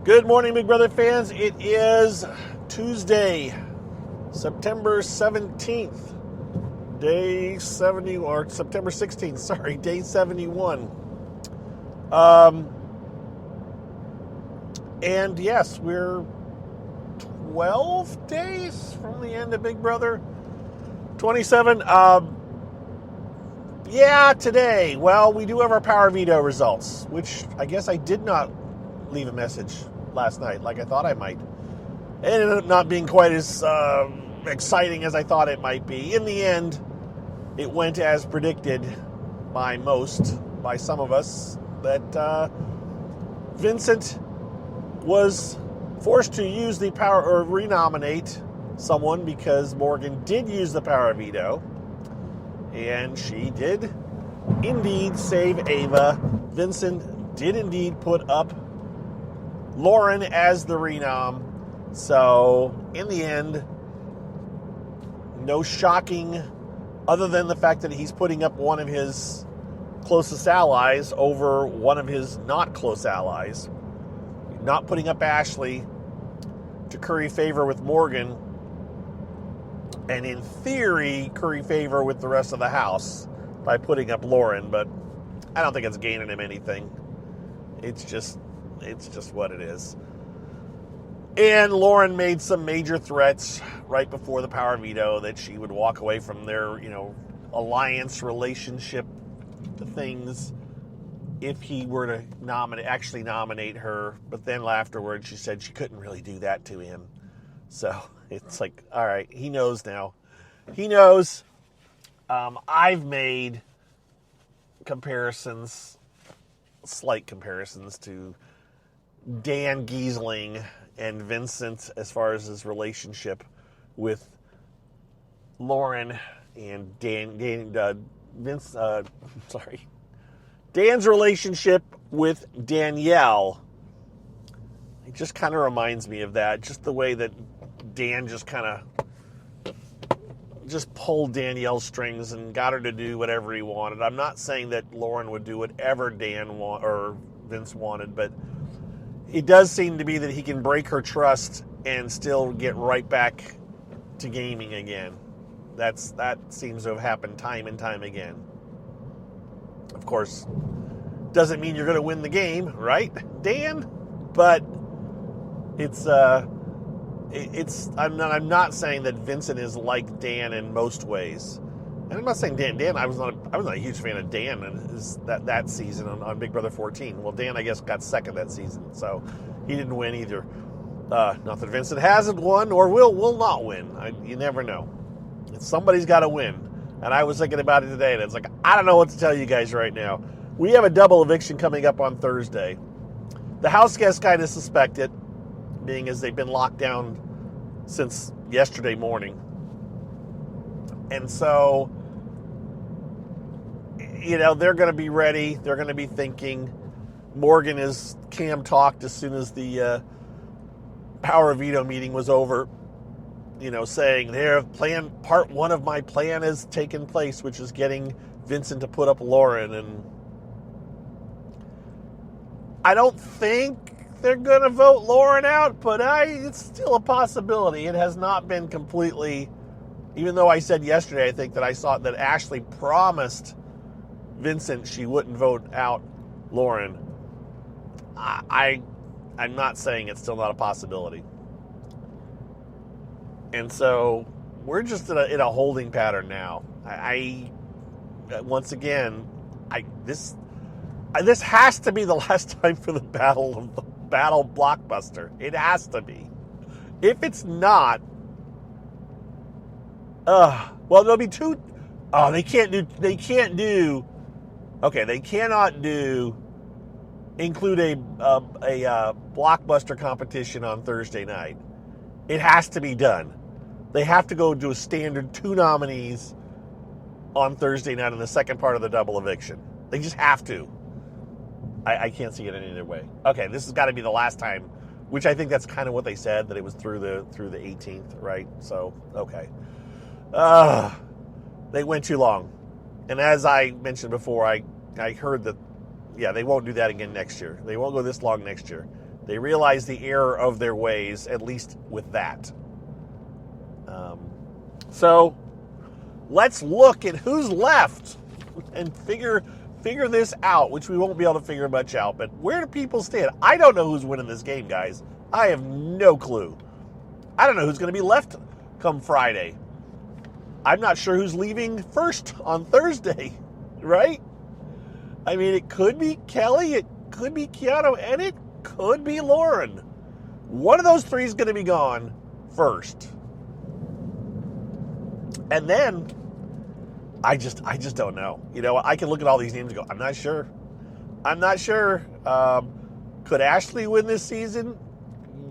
Good morning, Big Brother fans. It is Tuesday, September 17th, day 70, or September 16th, sorry, day 71. And yes, we're 12 days from the end of Big Brother 27. Today, well, we do have our Power Veto results, which I guess I did not leave a message last night like I thought I might. It ended up not being quite as exciting as I thought it might be. In the end, it went as predicted by some of us, that Vincent was forced to use the power, or renominate someone, because Morgan did use the power veto, and she did indeed save Ava. Vincent did indeed put up Lauren as the renom. So, in the end, no shocking, other than the fact that he's putting up one of his closest allies over one of his not close allies. Not putting up Ashley to curry favor with Morgan, and in theory, curry favor with the rest of the house by putting up Lauren, but I don't think it's gaining him anything. It's just what it is. And Lauren made some major threats right before the power veto that she would walk away from their, alliance relationship things if he were to actually nominate her. But then afterwards, she said she couldn't really do that to him. So it's like, all right, he knows now. He knows. I've made slight comparisons to Dan Giesling and Vincent as far as his relationship with Lauren, and Dan's relationship with Danielle. It just kind of reminds me of that. Just the way that Dan just pulled Danielle's strings and got her to do whatever he wanted. I'm not saying that Lauren would do whatever or Vince wanted, but it does seem to be that he can break her trust and still get right back to gaming again. That seems to have happened time and time again. Of course, doesn't mean you're going to win the game, right, Dan? But I'm not saying that Vincent is like Dan in most ways. And I'm not saying Dan, I was not a huge fan of Dan that season on Big Brother 14. Well, Dan, I guess, got second that season, so he didn't win either. Not that Vincent hasn't won or will not win. You never know. Somebody's got to win. And I was thinking about it today, and it's like, I don't know what to tell you guys right now. We have a double eviction coming up on Thursday. The house guests kind of suspect it, being as they've been locked down since yesterday morning. And so, they're going to be ready. They're going to be thinking. Morgan is Cam talked as soon as the power veto meeting was over, saying part one of my plan has taken place, which is getting Vincent to put up Lauren. And I don't think they're going to vote Lauren out, but it's still a possibility. It has not been completely, even though I said yesterday, I think that I saw that Ashley promised Vincent she wouldn't vote out Lauren. I'm not saying it's still not a possibility. And so we're just in a holding pattern now. Once again, this has to be the last time for the battle blockbuster. It has to be. If it's not, there'll be two. Oh, they cannot include a blockbuster competition on Thursday night. It has to be done. They have to go do a standard 2 nominees on Thursday night in the second part of the double eviction. They just have to. I can't see it any other way. Okay, this has got to be the last time, which I think that's kind of what they said, that it was through the 18th, right? So, okay. They went too long. And as I mentioned before, I heard that, they won't do that again next year. They won't go this long next year. They realize the error of their ways, at least with that. So let's look at who's left and figure this out, which we won't be able to figure much out. But where do people stand? I don't know who's winning this game, guys. I have no clue. I don't know who's going to be left come Friday. I'm not sure who's leaving first on Thursday, right? I mean, it could be Kelly, it could be Keanu, and it could be Lauren. One of those three is going to be gone first. And then, I just don't know. You know, I can look at all these names and go, I'm not sure. I'm not sure. Could Ashley win this season?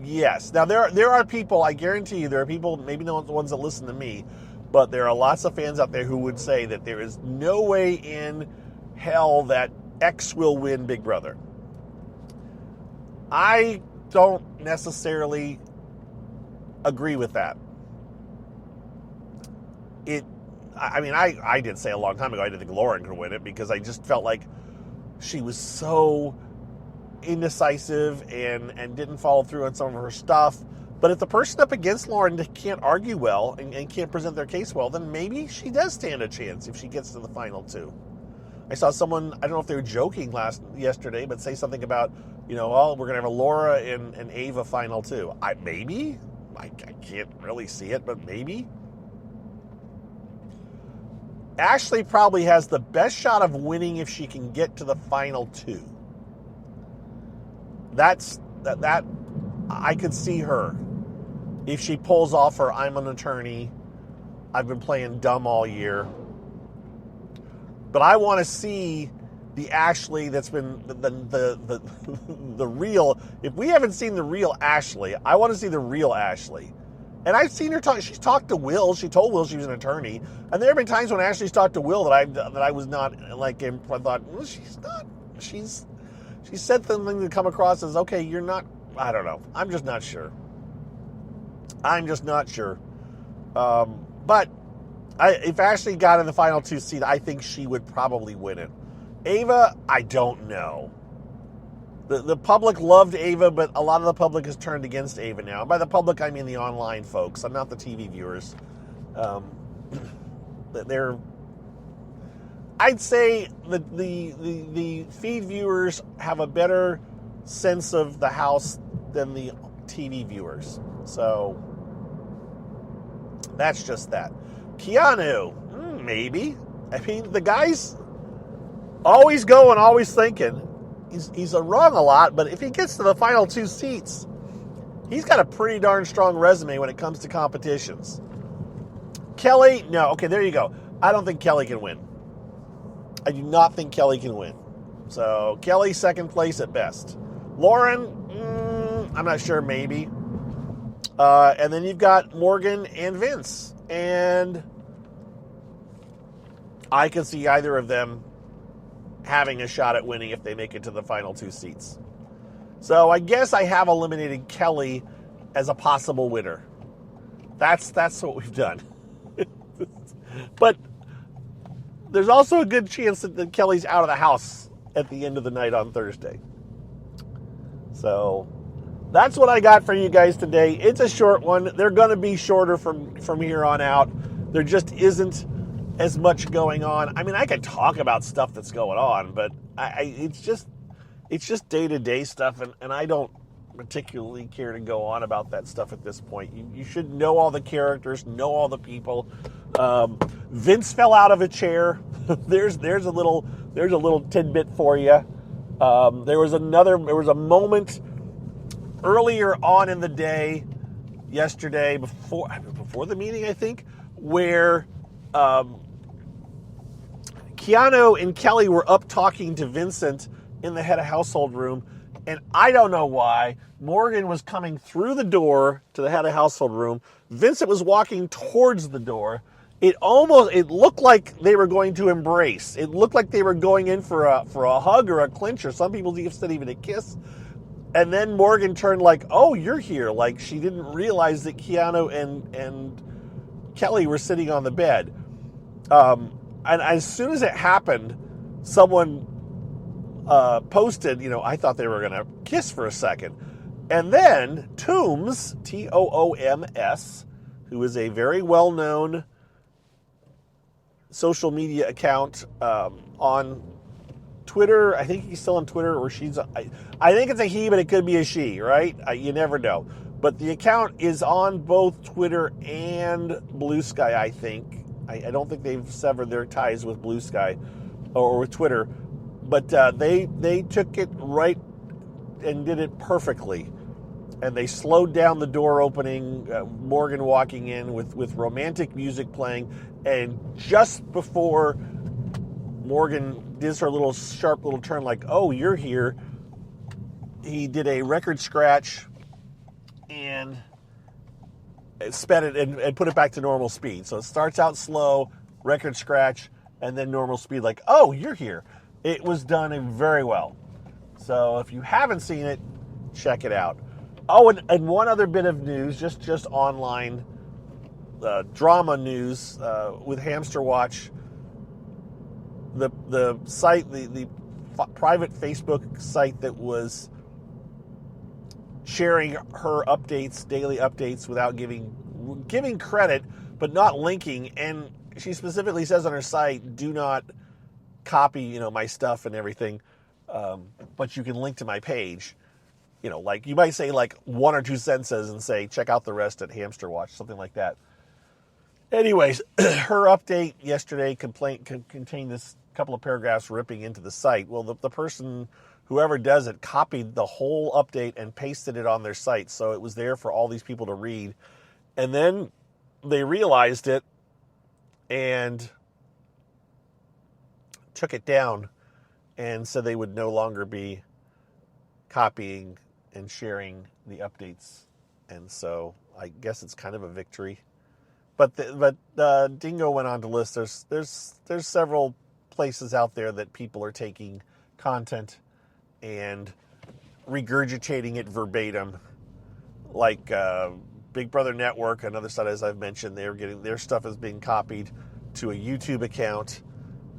Yes. Now, there are people, I guarantee you, there are people, maybe not the ones that listen to me, but there are lots of fans out there who would say that there is no way in hell that X will win Big Brother. I don't necessarily agree with that. I did say a long time ago I didn't think Lauren could win it because I just felt like she was so indecisive and didn't follow through on some of her stuff. But if the person up against Lauren can't argue well and can't present their case well, then maybe she does stand a chance if she gets to the final two. I saw someone, I don't know if they were joking yesterday, but say something about, we're going to have a Laura and Ava final two. Maybe? I can't really see it, but maybe. Ashley probably has the best shot of winning if she can get to the final two. That I could see her. If she pulls off her I'm an attorney, I've been playing dumb all year. But I want to see the Ashley that's been the real. If we haven't seen the real Ashley, I want to see the real Ashley. And I've seen her talk. She's talked to Will. She told Will she was an attorney. And there have been times when Ashley's talked to Will that I was not like. I thought, well, she's not. She said something to come across as, okay, you're not. I don't know. I'm just not sure. But if Ashley got in the final two seed, I think she would probably win it. Ava, I don't know. The public loved Ava, but a lot of the public has turned against Ava now. And by the public, I mean the online folks. I'm not the TV viewers. I'd say that the feed viewers have a better sense of the house than the TV viewers. So that's just that. Keanu, maybe. I mean, the guy's always going, always thinking. He's wrong a lot, but if he gets to the final two seats, he's got a pretty darn strong resume when it comes to competitions. Kelly, no. Okay, there you go. I don't think Kelly can win. I do not think Kelly can win. So, Kelly, second place at best. Lauren, I'm not sure, maybe. And then you've got Morgan and Vince. And I can see either of them having a shot at winning if they make it to the final two seats. So I guess I have eliminated Kelly as a possible winner. That's what we've done. But there's also a good chance that Kelly's out of the house at the end of the night on Thursday. So that's what I got for you guys today. It's a short one. They're going to be shorter from here on out. There just isn't as much going on. I mean, I could talk about stuff that's going on, but it's just day-to-day stuff, and I don't particularly care to go on about that stuff at this point. You should know all the characters, know all the people. Vince fell out of a chair. There's a little tidbit for you. There was a moment earlier on in the day, yesterday, before the meeting, I think, where Keanu and Kelly were up talking to Vincent in the head of household room, and I don't know why. Morgan was coming through the door to the head of household room. Vincent was walking towards the door. It looked like they were going to embrace. It looked like they were going in for a hug or a clinch, or some people said even a kiss. And then Morgan turned like, "Oh, you're here." Like she didn't realize that Keanu and Kelly were sitting on the bed. And as soon as it happened, someone posted, I thought they were going to kiss for a second. And then Tooms, Tooms, who is a very well-known social media account on Twitter. I think he's still on Twitter, or she's. I think it's a he, but it could be a she, right? You never know. But the account is on both Twitter and Blue Sky, I think. I don't think they've severed their ties with Blue Sky or with Twitter. But they took it right and did it perfectly. And they slowed down the door opening, Morgan walking in with romantic music playing. And just before Morgan does her little sharp little turn like, oh, you're here, he did a record scratch and sped it and put it back to normal speed. So it starts out slow, record scratch, and then normal speed like, oh, you're here. It was done very well. So if you haven't seen it, check it out. Oh, and one other bit of news, just online drama news with Hamster Watch. The site, the private Facebook site that was sharing her updates, daily updates, without giving credit, but not linking. And she specifically says on her site, do not copy, my stuff and everything, but you can link to my page. Like you might say like 1 or 2 sentences and say, check out the rest at Hamster Watch, something like that. Anyways, her update yesterday contained this couple of paragraphs ripping into the site. Well, the person, whoever does it, copied the whole update and pasted it on their site. So it was there for all these people to read. And then they realized it and took it down and said they would no longer be copying and sharing the updates. And so I guess it's kind of a victory. But Dingo went on to list there's several places out there that people are taking content and regurgitating it verbatim, like Big Brother Network, another site, as I've mentioned. They're getting their stuff is being copied to a YouTube account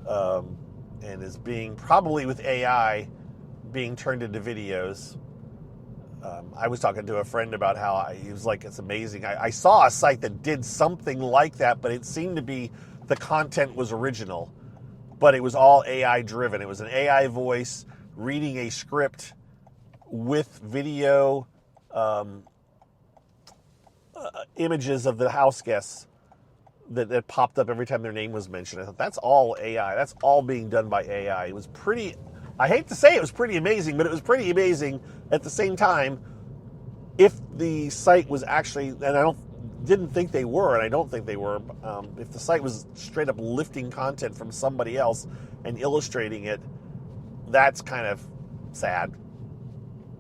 and is being, probably with AI, being turned into videos. I was talking to a friend about how he was like, it's amazing. I saw a site that did something like that, but it seemed to be the content was original, but it was all AI driven. It was an AI voice reading a script with video images of the house guests that popped up every time their name was mentioned. I thought, that's all AI. That's all being done by AI. It was pretty, I hate to say it was pretty amazing, but it was pretty amazing at the same time. If the site was actually, and I didn't think they were, and I don't think they were, if the site was straight up lifting content from somebody else and illustrating it, that's kind of sad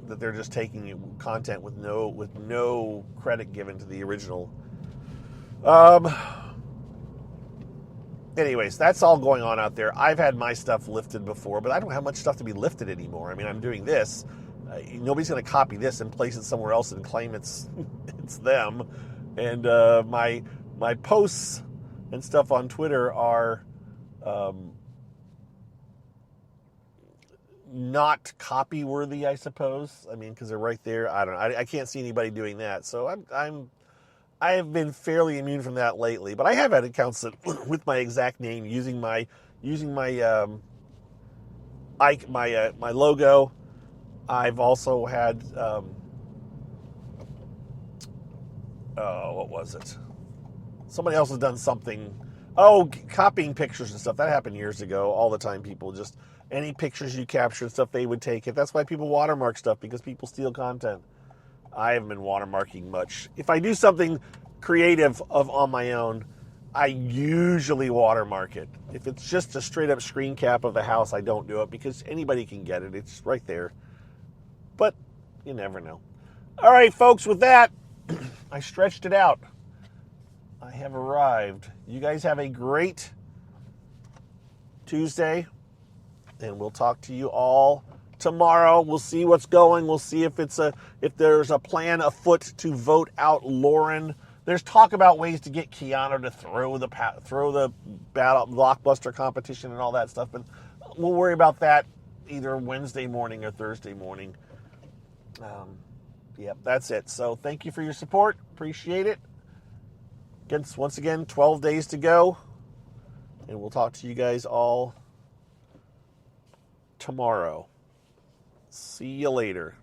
that they're just taking content with no credit given to the original. Anyways, that's all going on out there. I've had my stuff lifted before, but I don't have much stuff to be lifted anymore. I mean, I'm doing this. Nobody's going to copy this and place it somewhere else and claim it's them. And my posts and stuff on Twitter are not copy worthy, I suppose. I mean, because they're right there. I don't know. I can't see anybody doing that. So I have been fairly immune from that lately, but I have had accounts that, with my exact name, using my logo. I've also had what was it? Somebody else has done something. Oh, copying pictures and stuff. That happened years ago. All the time, people just any pictures you capture and stuff, they would take it. That's why people watermark stuff, because people steal content. I haven't been watermarking much. If I do something creative on my own, I usually watermark it. If it's just a straight up screen cap of the house, I don't do it because anybody can get it. It's right there. But you never know. All right, folks, with that, I stretched it out. I have arrived. You guys have a great Tuesday, and we'll talk to you all tomorrow. We'll see what's going. We'll see if there's a plan afoot to vote out Lauren. There's talk about ways to get Keanu to throw the battle blockbuster competition and all that stuff, but we'll worry about that either Wednesday morning or Thursday morning. Yep, that's it. So thank you for your support. Appreciate it. Once again, 12 days to go. And we'll talk to you guys all tomorrow. See you later.